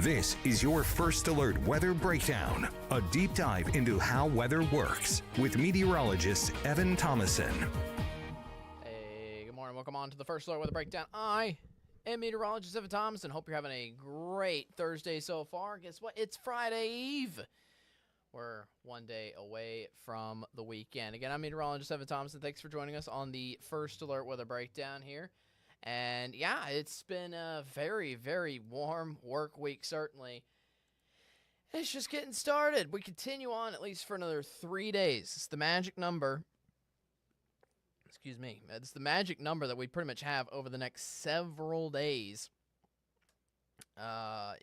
This is your First Alert Weather Breakdown, a deep dive into how weather works with meteorologist Evan Thomason. Hey, good morning. Welcome on to the First Alert Weather Breakdown. I am meteorologist Evan Thomason. Hope you're having a great Thursday so far. Guess what? It's Friday Eve. We're one day away from the weekend. Again, I'm meteorologist Evan Thomason. Thanks for joining us on the First Alert Weather Breakdown here. And yeah, it's been a very, very warm work week, certainly. It's just getting started. We continue on at least for another 3 days. It's the magic number. Excuse me. It's the magic number that we pretty much have over the next several days. I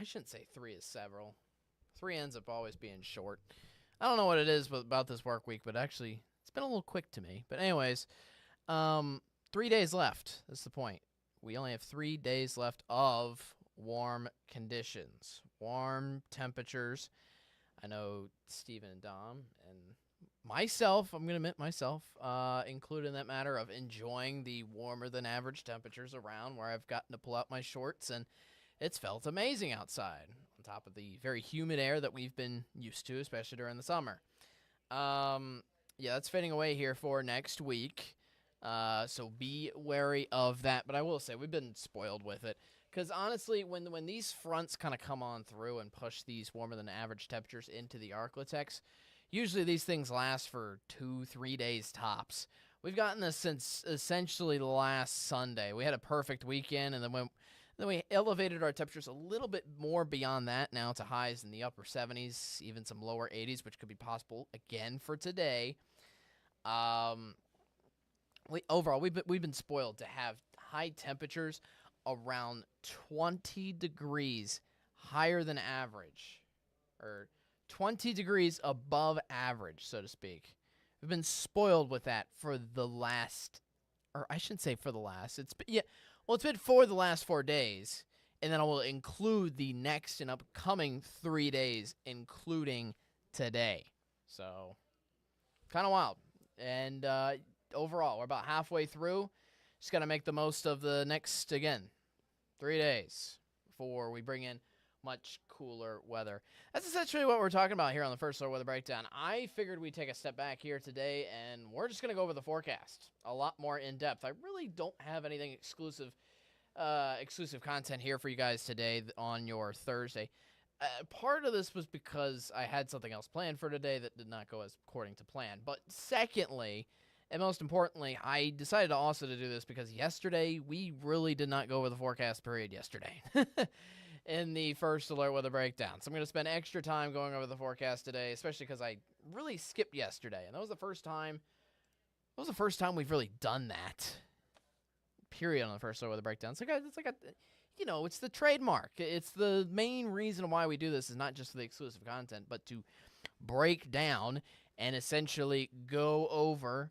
shouldn't say 3 is several. 3 ends up always being short. I don't know what it is about this work week, but actually, it's been a little quick to me. But anyways, 3 days left. That's the point. We only have 3 days left of warm conditions, warm temperatures. I know Steven and Dom and myself, I'm going to admit myself, included in that matter of enjoying the warmer than average temperatures around where I've gotten to pull out my shorts, and it's felt amazing outside on top of the very humid air that we've been used to, especially during the summer. Yeah, that's fading away here for next week. So be wary of that. But I will say we've been spoiled with it. Because honestly, when these fronts kind of come on through and push these warmer than average temperatures into the Arklatex, usually these things last for 2-3 days tops. We've gotten this since essentially last Sunday. We had a perfect weekend, and then we elevated our temperatures a little bit more beyond that, now to highs in the upper 70s, even some lower 80s, which could be possible again for today. Overall, we've been spoiled to have high temperatures around 20 degrees higher than average, or 20 degrees above average, so to speak. We've been spoiled with that for the last, or I shouldn't say for the last. It's been for the last 4 days, and then I will include the next and upcoming 3 days, including today. So, kind of wild. And overall, we're about halfway through. Just got to make the most of the next, again, 3 days before we bring in much cooler weather. That's essentially what we're talking about here on the First Alert Weather Breakdown. I figured we'd take a step back here today, and we're just going to go over the forecast a lot more in depth. I really don't have anything exclusive content here for you guys today on your Thursday. Part of this was because I had something else planned for today that did not go as according to plan. But secondly, and most importantly, I decided to do this because yesterday we really did not go over the forecast period yesterday in the First Alert Weather Breakdown. So I'm going to spend extra time going over the forecast today, especially because I really skipped yesterday. And that was the first time we've really done that, period, on the First Alert Weather Breakdown. So guys, it's the trademark. It's the main reason why we do this is not just for the exclusive content, but to break down and essentially go over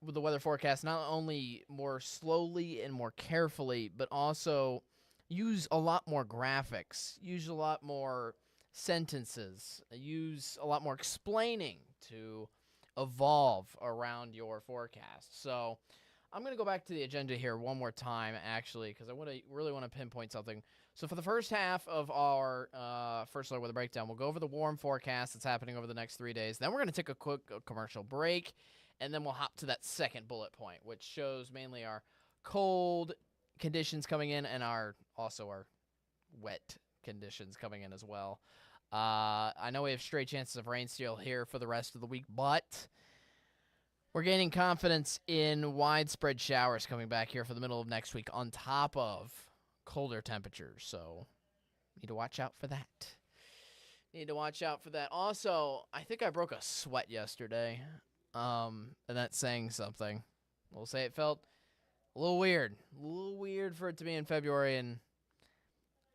the weather forecast not only more slowly and more carefully, but also use a lot more graphics, use a lot more sentences, use a lot more explaining to evolve around your forecast. So I'm going to go back to the agenda here one more time, actually, because I really want to pinpoint something. So for the first half of our First Alert Weather Breakdown, we'll go over the warm forecast that's happening over the next 3 days. Then we're going to take a quick commercial break, and then we'll hop to that second bullet point, which shows mainly our cold conditions coming in and our wet conditions coming in as well. I know we have straight chances of rain still here for the rest of the week, but we're gaining confidence in widespread showers coming back here for the middle of next week on top of colder temperatures. So need to watch out for that. Also, I think I broke a sweat yesterday. And that's saying something. We'll say it felt a little weird for it to be in February, and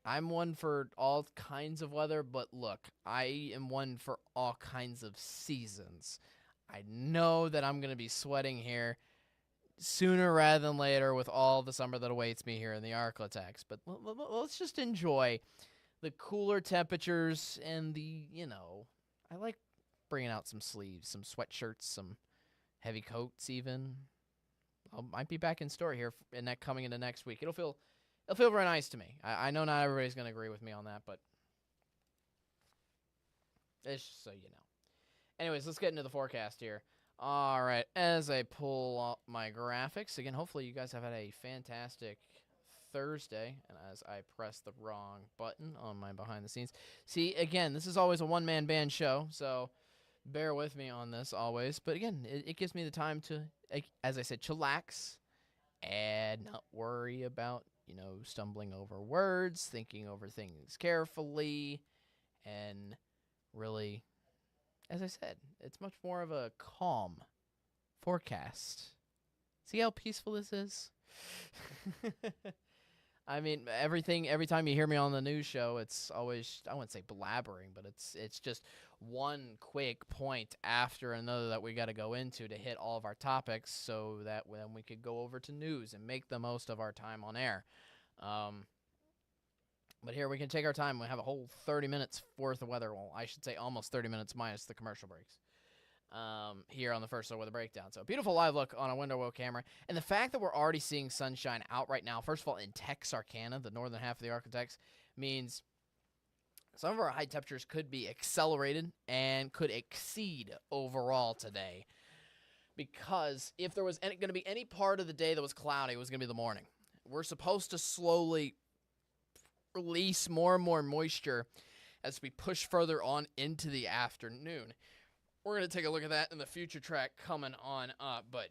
I'm one for all kinds of weather, but look, I am one for all kinds of seasons. I know that I'm going to be sweating here sooner rather than later with all the summer that awaits me here in the Arklatex, but let's just enjoy the cooler temperatures and I like bringing out some sleeves, some sweatshirts, some heavy coats even. I might be back in store here coming into next week. It'll feel it'll feel very nice to me. I know not everybody's going to agree with me on that, but it's just so you know. Anyways, let's get into the forecast here. All right, as I pull up my graphics, again, hopefully you guys have had a fantastic Thursday, and as I press the wrong button on my behind the scenes. See, again, this is always a one-man band show, so bear with me on this always. But again, it gives me the time to, as I said, chillax and not worry about, stumbling over words, thinking over things carefully, and really, as I said, it's much more of a calm forecast. See how peaceful this is? I mean, every time you hear me on the news show, it's always, I wouldn't say blabbering, but it's just one quick point after another that we got to go into to hit all of our topics so that then we could go over to news and make the most of our time on air. But here we can take our time. We have a whole 30 minutes worth of weather. Well, I should say almost 30 minutes minus the commercial breaks. Here on the first weather breakdown. So beautiful live look on a window well camera. And the fact that we're already seeing sunshine out right now, first of all, in Texarkana, the northern half of the Arctic, means some of our high temperatures could be accelerated and could exceed overall today. Because if there was going to be any part of the day that was cloudy, it was going to be the morning. We're supposed to slowly release more and more moisture as we push further on into the afternoon. We're going to take a look at that in the future track coming on up. But,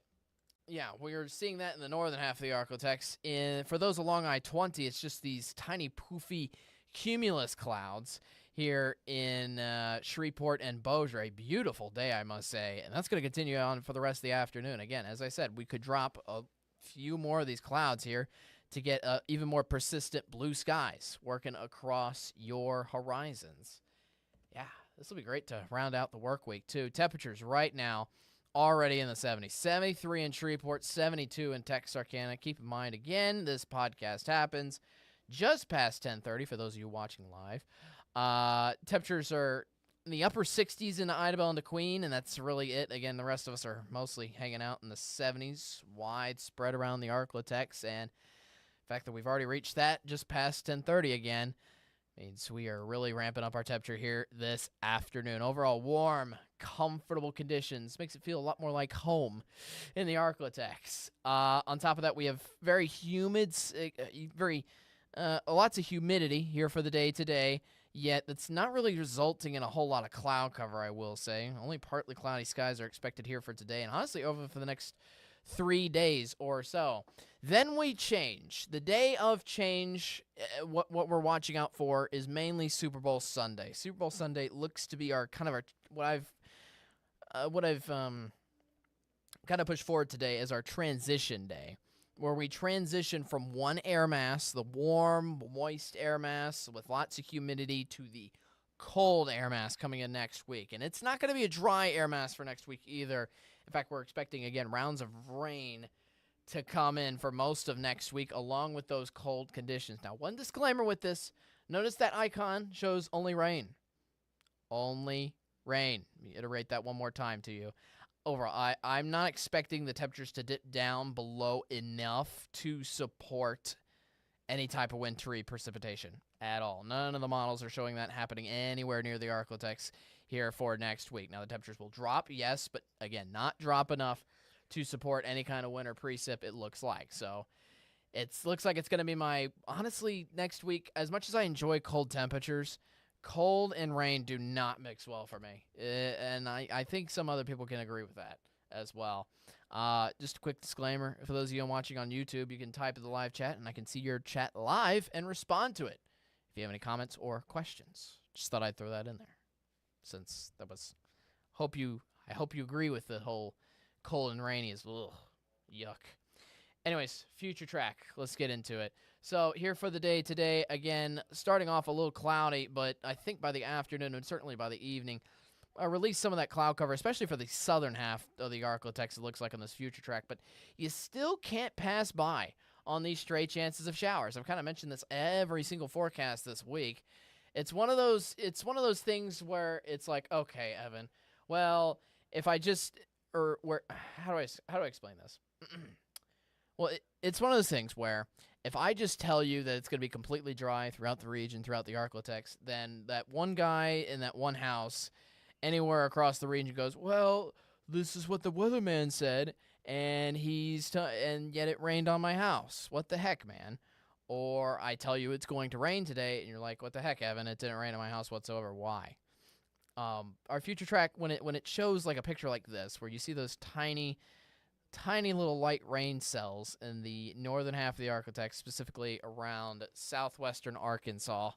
yeah, we're seeing that in the northern half of the Arctic. For those along I-20, it's just these tiny, poofy cumulus clouds here in Shreveport and Bossier. A beautiful day, I must say. And that's going to continue on for the rest of the afternoon. Again, as I said, we could drop a few more of these clouds here to get even more persistent blue skies working across your horizons. Yeah. This will be great to round out the work week, too. Temperatures right now already in the 70s. 73 in Shreveport, 72 in Texarkana. Keep in mind, again, this podcast happens just past 10:30 for those of you watching live. Temperatures are in the upper 60s in Idabel and DeQueen, and that's really it. Again, the rest of us are mostly hanging out in the 70s, widespread around the Arklatex, and the fact that we've already reached that just past 10:30 again means we are really ramping up our temperature here this afternoon. Overall, warm, comfortable conditions. Makes it feel a lot more like home in the Arklatex. On top of that, we have very humid, lots of humidity here for the day today, yet that's not really resulting in a whole lot of cloud cover, I will say. Only partly cloudy skies are expected here for today, and honestly, over for the next 3 days or so. Then we change. The day of change, what we're watching out for is mainly Super Bowl Sunday. Super Bowl Sunday looks to be what I've kind of pushed forward today as our transition day, where we transition from one air mass, the warm, moist air mass with lots of humidity, to the cold air mass coming in next week. And it's not going to be a dry air mass for next week either. In fact, we're expecting, again, rounds of rain to come in for most of next week, along with those cold conditions. Now, one disclaimer with this. Notice that icon shows only rain. Only rain. Let me iterate that one more time to you. Overall, I'm not expecting the temperatures to dip down below enough to support any type of wintry precipitation at all. None of the models are showing that happening anywhere near the Arklatex here for next week. Now, the temperatures will drop, yes, but again, not drop enough to support any kind of winter precip, it looks like. So it looks like it's going to be honestly, next week, as much as I enjoy cold temperatures, cold and rain do not mix well for me. And I think some other people can agree with that as well. Just a quick disclaimer, for those of you watching on YouTube, you can type in the live chat, and I can see your chat live and respond to it. If you have any comments or questions, just thought I'd throw that in there. Since that was, I hope you agree with the whole cold and rainy is, ugh, yuck. Anyways, future track, let's get into it. So here for the day today, again, starting off a little cloudy, but I think by the afternoon and certainly by the evening, release some of that cloud cover, especially for the southern half of the Arklatex, it looks like on this future track, but you still can't pass by on these stray chances of showers. I've kind of mentioned this every single forecast this week. It's one of those things where it's like, okay, Evan, well, if I just, how do I explain this? Well, it's one of those things where If I just tell you that it's going to be completely dry throughout the region, throughout the Arklatex, then that one guy in that one house anywhere across the region goes, well, this is what the weatherman said, and and yet it rained on my house. What the heck, man? Or I tell you it's going to rain today, and you're like, what the heck, Evan? It didn't rain on my house whatsoever. Why? Our future track, when it shows like a picture like this, where you see those tiny little light rain cells in the northern half of the Arklatex, specifically around southwestern Arkansas.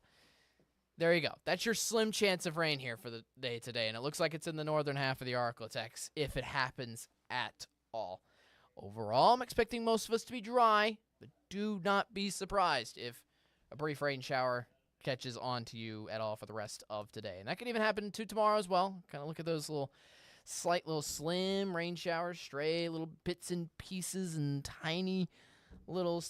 There you go. That's your slim chance of rain here for the day today, and it looks like it's in the northern half of the Arklatex, if it happens at all. Overall, I'm expecting most of us to be dry, but do not be surprised if a brief rain shower catches on to you at all for the rest of today. And that could even happen to tomorrow as well. Kind of look at those slight little slim rain showers, stray little bits and pieces and tiny little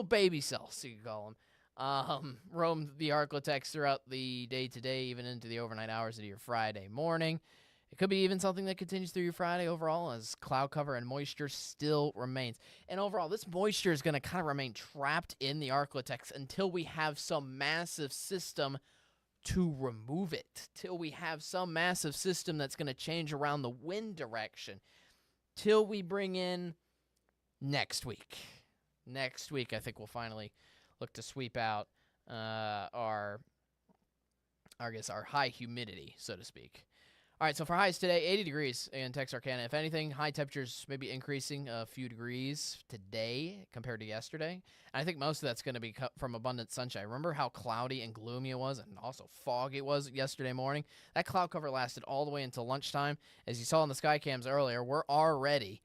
baby cells, you could call them. Roam the Arklatex throughout the day today, even into the overnight hours of your Friday morning. It could be even something that continues through your Friday overall, as cloud cover and moisture still remains. And overall, this moisture is going to kind of remain trapped in the Arklatex until we have some massive system to remove it, till we have some massive system that's going to change around the wind direction, till we bring in next week. Next week, I think we'll finally look to sweep out our high humidity, so to speak. All right, so for highs today, 80 degrees in Texarkana. If anything, high temperatures maybe increasing a few degrees today compared to yesterday. And I think most of that's going to be from abundant sunshine. Remember how cloudy and gloomy it was, and also foggy it was yesterday morning? That cloud cover lasted all the way until lunchtime. As you saw in the sky cams earlier, we're already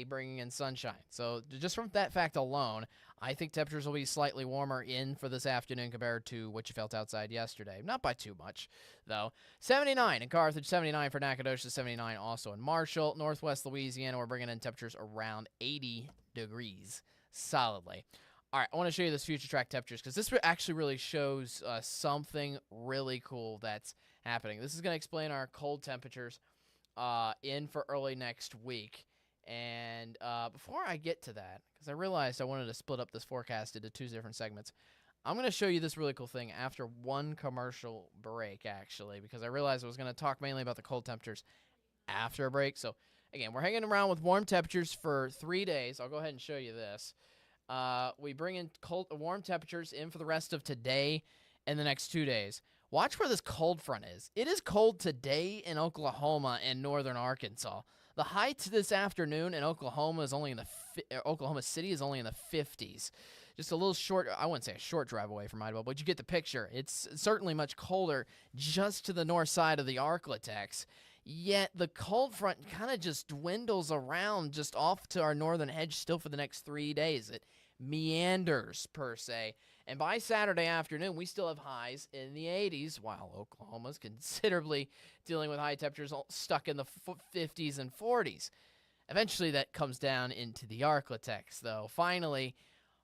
bringing in sunshine. So just from that fact alone, I think temperatures will be slightly warmer in for this afternoon compared to what you felt outside yesterday. Not by too much, though. 79 in Carthage, 79 for Nacogdoches, 79 also in Marshall. Northwest Louisiana, we're bringing in temperatures around 80 degrees solidly. All right, I want to show you this future track temperatures because this actually really shows something really cool that's happening. This is going to explain our cold temperatures in for early next week. And before I get to that, because I realized I wanted to split up this forecast into two different segments, I'm going to show you this really cool thing after one commercial break, actually, because I realized I was going to talk mainly about the cold temperatures after a break. So, again, we're hanging around with warm temperatures for 3 days. I'll go ahead and show you this. We bring in warm temperatures in for the rest of today and the next 2 days. Watch where this cold front is. It is cold today in Oklahoma and northern Arkansas. The high this afternoon in Oklahoma is only in Oklahoma City is only in the 50s. Just a little short, I wouldn't say a short drive away from Idaho, but you get the picture. It's certainly much colder just to the north side of the Arklatex. Yet the cold front kind of just dwindles around just off to our northern edge still for the next 3 days. It meanders, per se. And by Saturday afternoon, we still have highs in the 80s, while Oklahoma's considerably dealing with high temperatures stuck in the 50s and 40s. Eventually, that comes down into the Arklatex, though, finally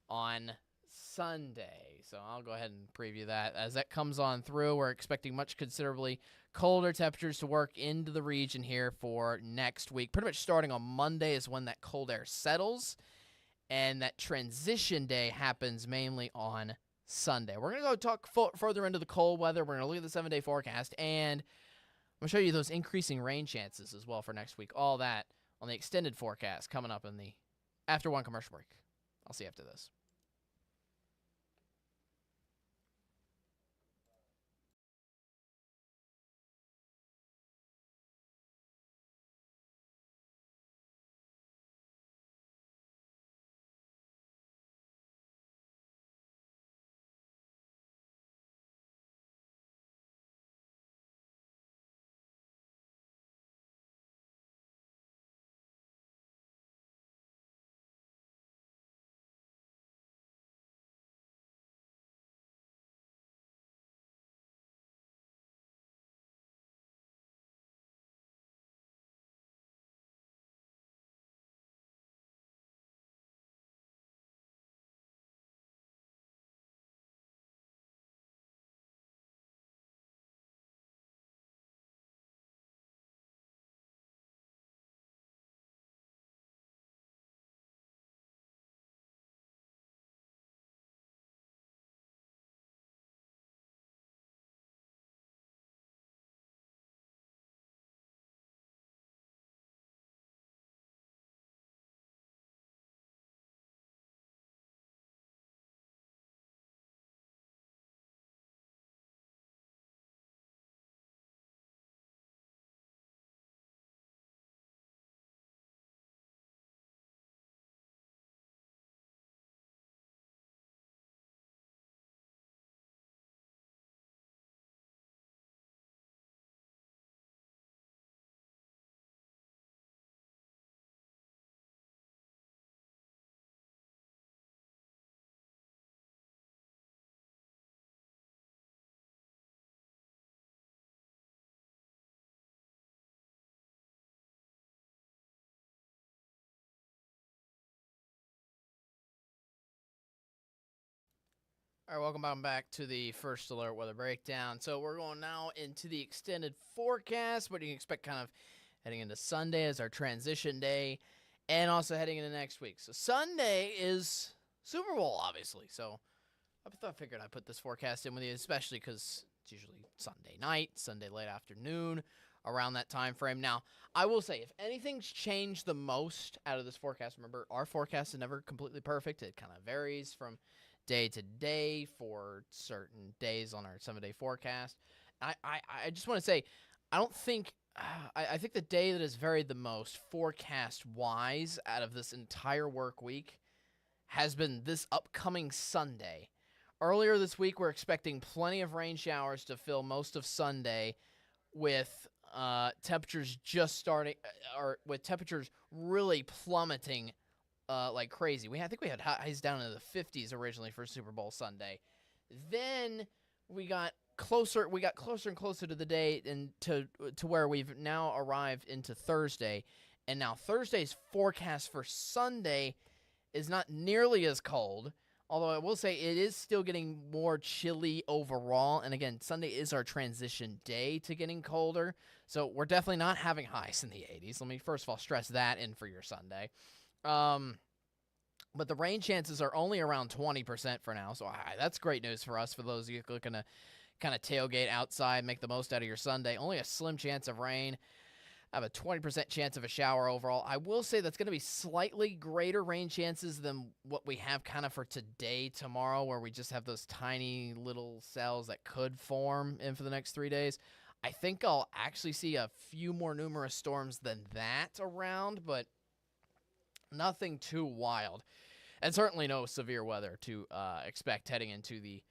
on Sunday. So I'll go ahead and preview that. As that comes on through, we're expecting much considerably colder temperatures to work into the region here for next week. Pretty much starting on Monday is when that cold air settles. And that transition day happens mainly on Sunday. We're going to go talk further into the cold weather. We're going to look at the 7-day forecast, and I'm going to show you those increasing rain chances as well for next week. All that on the extended forecast coming up after one commercial break. I'll see you after this. All right, welcome back to the First Alert Weather Breakdown. So we're going now into the extended forecast. What do you expect kind of heading into Sunday as our transition day and also heading into next week? So Sunday is Super Bowl, obviously. So I figured I'd put this forecast in with you, especially because it's usually Sunday night, Sunday late afternoon, around that time frame. Now, I will say, if anything's changed the most out of this forecast, remember, our forecast is never completely perfect. It kind of varies from day to day for certain days on our 7-day forecast. I just want to say, I don't think I think the day that has varied the most forecast wise out of this entire work week has been this upcoming Sunday. Earlier this week, we're expecting plenty of rain showers to fill most of Sunday, with temperatures just starting, or with temperatures really plummeting like crazy. I think we had highs down in the 50s originally for Super Bowl Sunday. Then we got closer and closer to the day and to where we've now arrived into Thursday. And now Thursday's forecast for Sunday is not nearly as cold, although I will say it is still getting more chilly overall. And again, Sunday is our transition day to getting colder. So we're definitely not having highs in the 80s. Let me first of all stress that in for your Sunday. But the rain chances are only around 20% for now. So that's great news for us, for those of you looking to kind of tailgate outside, make the most out of your Sunday. Only a slim chance of rain. I have a 20% chance of a shower overall. I will say that's going to be slightly greater rain chances than what we have kind of for today, tomorrow, where we just have those tiny little cells that could form in for the next 3 days. I think I'll actually see a few more numerous storms than that around, but nothing too wild. And certainly no severe weather to expect heading into the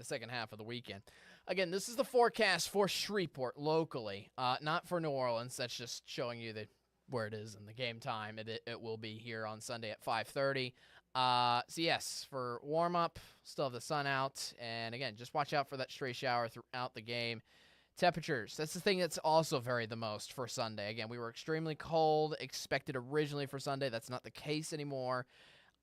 second half of the weekend. Again, this is the forecast for Shreveport locally, not for New Orleans. That's just showing you where it is in the game time. It will be here on Sunday at 5:30. So yes, for warm-up, still have the sun out. And again, just watch out for that stray shower throughout the game. Temperatures, that's the thing that's also varied the most for Sunday. Again, we were extremely cold, expected originally for Sunday. That's not the case anymore.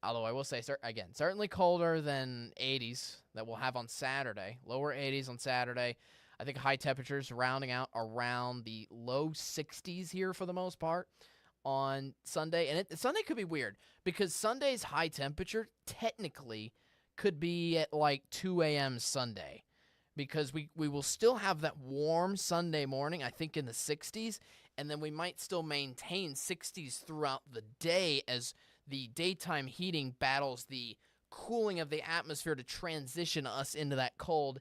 Although I will say, again, certainly colder than 80s that we'll have on Saturday. Lower 80s on Saturday. I think high temperatures rounding out around the low 60s here for the most part on Sunday. And Sunday could be weird because Sunday's high temperature technically could be at like 2 a.m. Sunday, because we will still have that warm Sunday morning, I think in the 60s, and then we might still maintain 60s throughout the day as the daytime heating battles the cooling of the atmosphere to transition us into that cold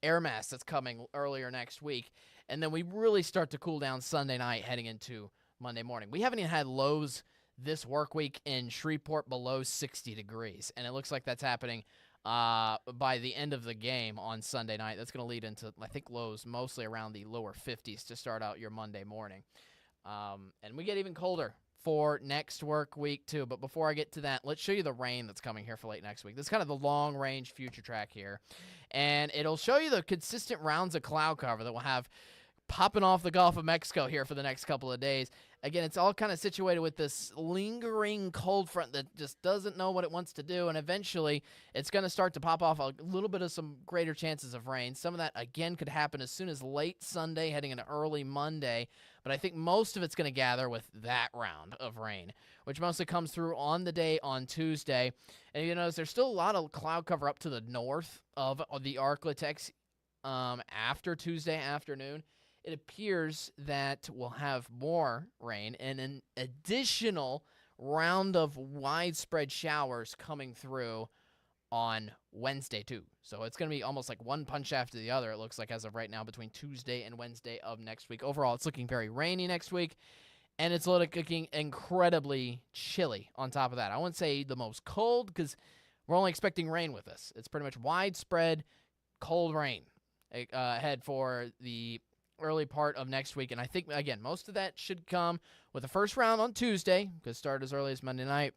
air mass that's coming earlier next week. And then we really start to cool down Sunday night heading into Monday morning. We haven't even had lows this work week in Shreveport below 60 degrees, and it looks like that's happening by the end of the game on Sunday night. That's going to lead into, I think, lows mostly around the lower 50s to start out your Monday morning. And we get even colder for next work week too. But before I get to that, let's show you the rain that's coming here for late next week. This is kind of the long range future track here. And it'll show you the consistent rounds of cloud cover that we'll have popping off the Gulf of Mexico here for the next couple of days. Again, it's all kind of situated with this lingering cold front that just doesn't know what it wants to do, and eventually it's going to start to pop off a little bit of some greater chances of rain. Some of that, again, could happen as soon as late Sunday heading into early Monday, but I think most of it's going to gather with that round of rain, which mostly comes through on the day on Tuesday. And you notice there's still a lot of cloud cover up to the north of the Arklatex after Tuesday afternoon. It appears that we'll have more rain and an additional round of widespread showers coming through on Wednesday, too. So it's going to be almost like one punch after the other, it looks like, as of right now, between Tuesday and Wednesday of next week. Overall, it's looking very rainy next week, and it's looking incredibly chilly on top of that. I wouldn't say the most cold because we're only expecting rain with this. It's pretty much widespread cold rain ahead for the early part of next week. And I think, again, most of that should come with the first round on Tuesday, because start as early as Monday night.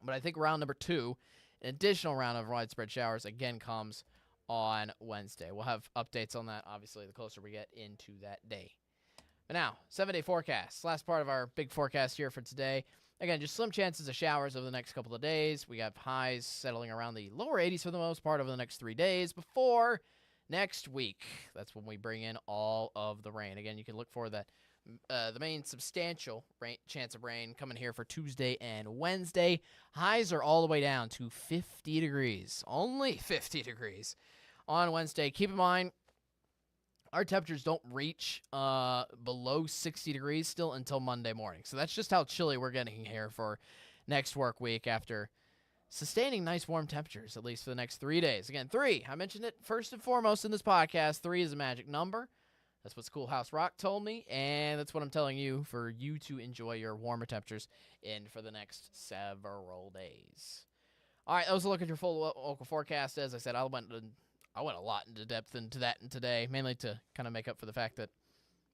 But I think round number 2, an additional round of widespread showers, again comes on Wednesday. We'll have updates on that, obviously, the closer we get into that day. But now, 7-day forecast. Last part of our big forecast here for today. Again, just slim chances of showers over the next couple of days. We have highs settling around the lower 80s for the most part over the next 3 days before next week. That's when we bring in all of the rain. Again, you can look for the main substantial chance of rain coming here for Tuesday and Wednesday. Highs are all the way down to 50 degrees. Only 50 degrees on Wednesday. Keep in mind, our temperatures don't reach below 60 degrees still until Monday morning. So that's just how chilly we're getting here for next work week after sustaining nice warm temperatures, at least for the next 3 days. Again, 3. I mentioned it first and foremost in this podcast. 3 is a magic number. That's what Schoolhouse Rock told me, and that's what I'm telling you for you to enjoy your warmer temperatures in for the next several days. All right, that was a look at your full local forecast. As I said, I went a lot into depth into that today, mainly to kind of make up for the fact that,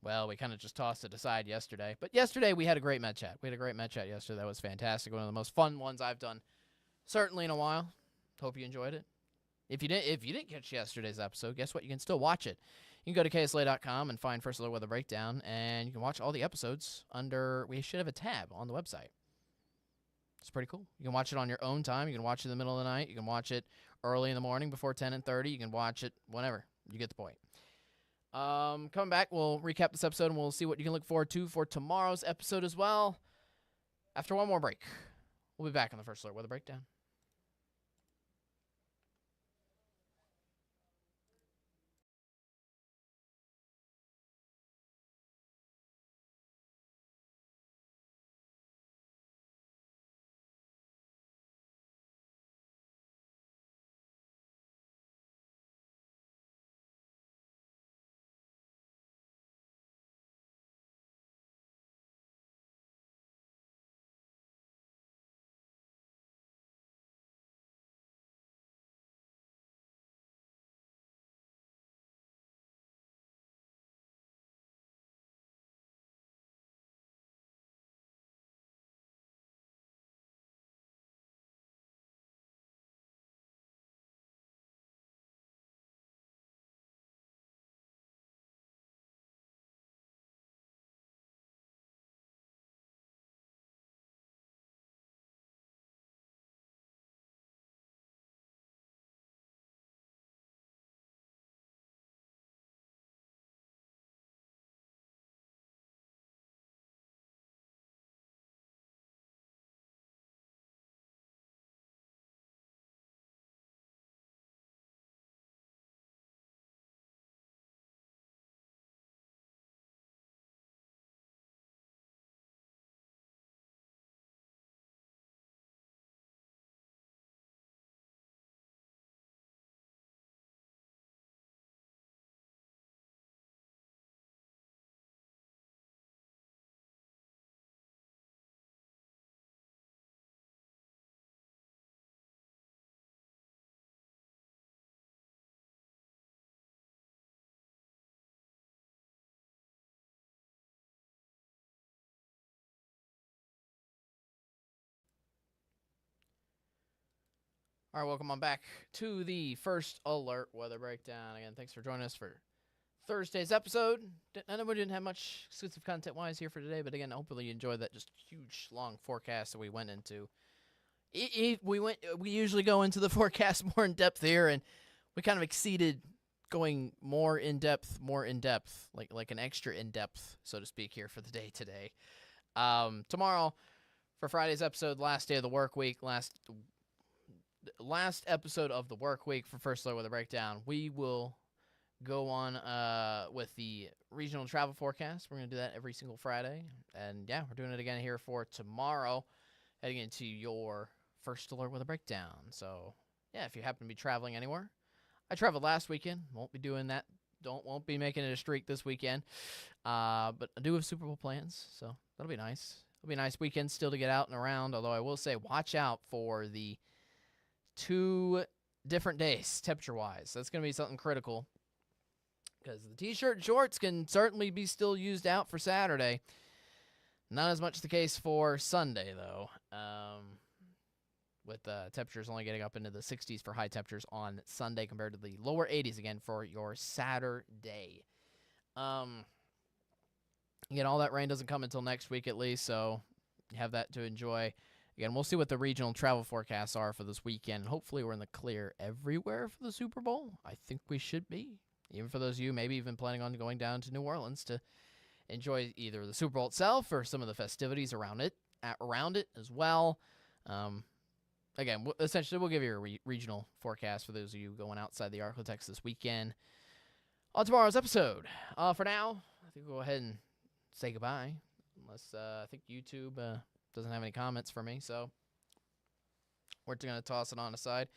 well, we kind of just tossed it aside yesterday. But yesterday we had a great Met Chat. We had a great Met Chat yesterday. That was fantastic. One of the most fun ones I've done certainly in a while. Hope you enjoyed it. If you didn't catch yesterday's episode, guess what? You can still watch it. You can go to KSLA.com and find First Alert Weather Breakdown, and you can watch all the episodes under, we should have a tab on the website. It's pretty cool. You can watch it on your own time. You can watch it in the middle of the night. You can watch it early in the morning before 10 and 30. You can watch it whenever. You get the point. Coming back, we'll recap this episode, and we'll see what you can look forward to for tomorrow's episode as well. After one more break, we'll be back on the First Alert Weather Breakdown. All right, welcome on back to the First Alert Weather Breakdown. Again, thanks for joining us for Thursday's episode. I know we didn't have much exclusive content-wise here for today, but again, hopefully you enjoyed that just huge, long forecast that we went into. We usually go into the forecast more in depth here, and we kind of exceeded going more in depth, like an extra in depth, so to speak, here for the day today. Tomorrow, for Friday's episode, last day of the work week, last episode of the work week for First Alert Weather Breakdown, we will go on with the regional travel forecast. We're going to do that every single Friday. And yeah, we're doing it again here for tomorrow, heading into your First Alert Weather Breakdown. So yeah, if you happen to be traveling anywhere, I traveled last weekend. Won't be doing that. Won't be making it a streak this weekend. But I do have Super Bowl plans, so that'll be nice. It'll be a nice weekend still to get out and around, although I will say watch out for the 2 different days, temperature-wise. That's going to be something critical because the T-shirt and shorts can certainly be still used out for Saturday. Not as much the case for Sunday, though, with temperatures only getting up into the 60s for high temperatures on Sunday compared to the lower 80s again for your Saturday. Again, all that rain doesn't come until next week at least, so You have that to enjoy. Again, we'll see what the regional travel forecasts are for this weekend. Hopefully we're in the clear everywhere for the Super Bowl. I think we should be. Even for those of you maybe even planning on going down to New Orleans to enjoy either the Super Bowl itself or some of the festivities around it as well. Again, essentially, we'll give you a regional forecast for those of you going outside the Arklatex this weekend on tomorrow's episode. For now, I think we'll go ahead and say goodbye, unless I think YouTube doesn't have any comments for me, so we're going to toss it on aside.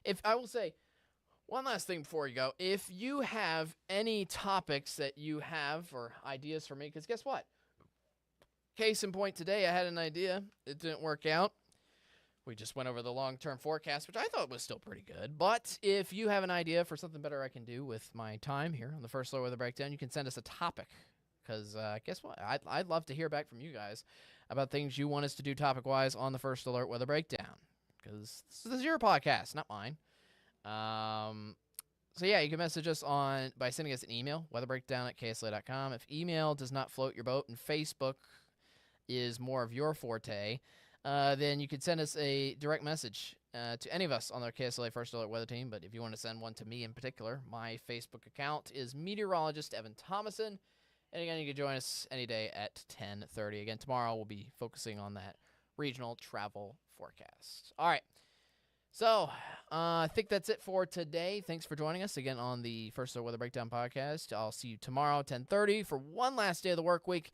If I will say one last thing before you go, if you have any topics that you have or ideas for me, because guess what? Case in point, today I had an idea. It didn't work out. We just went over the long-term forecast, which I thought was still pretty good. But if you have an idea for something better I can do with my time here on the First Lower Weather Breakdown, you can send us a topic. Because guess what? I'd love to hear back from you guys about things you want us to do topic-wise on the First Alert Weather Breakdown. Because this is your podcast, not mine. So yeah, you can message us by sending us an email, weatherbreakdown@ksla.com. If email does not float your boat and Facebook is more of your forte, then you could send us a direct message to any of us on the KSLA First Alert Weather Team. But if you want to send one to me in particular, my Facebook account is Meteorologist Evan Thomason. And again, you can join us any day at 10:30. Again, tomorrow we'll be focusing on that regional travel forecast. All right. So I think that's it for today. Thanks for joining us again on the First Alert Weather Breakdown podcast. I'll see you tomorrow, 10:30, for one last day of the work week.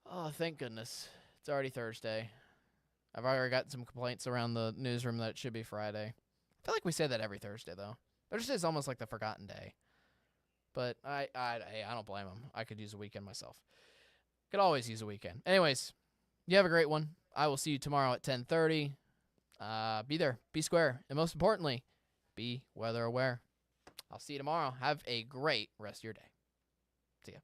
Oh, thank goodness. It's already Thursday. I've already gotten some complaints around the newsroom that it should be Friday. I feel like we say that every Thursday, though. Thursday is almost like the forgotten day. But I don't blame them. I could use a weekend myself. Could always use a weekend. Anyways, you have a great one. I will see you tomorrow at 10:30. Be there. Be square. And most importantly, be weather aware. I'll see you tomorrow. Have a great rest of your day. See ya.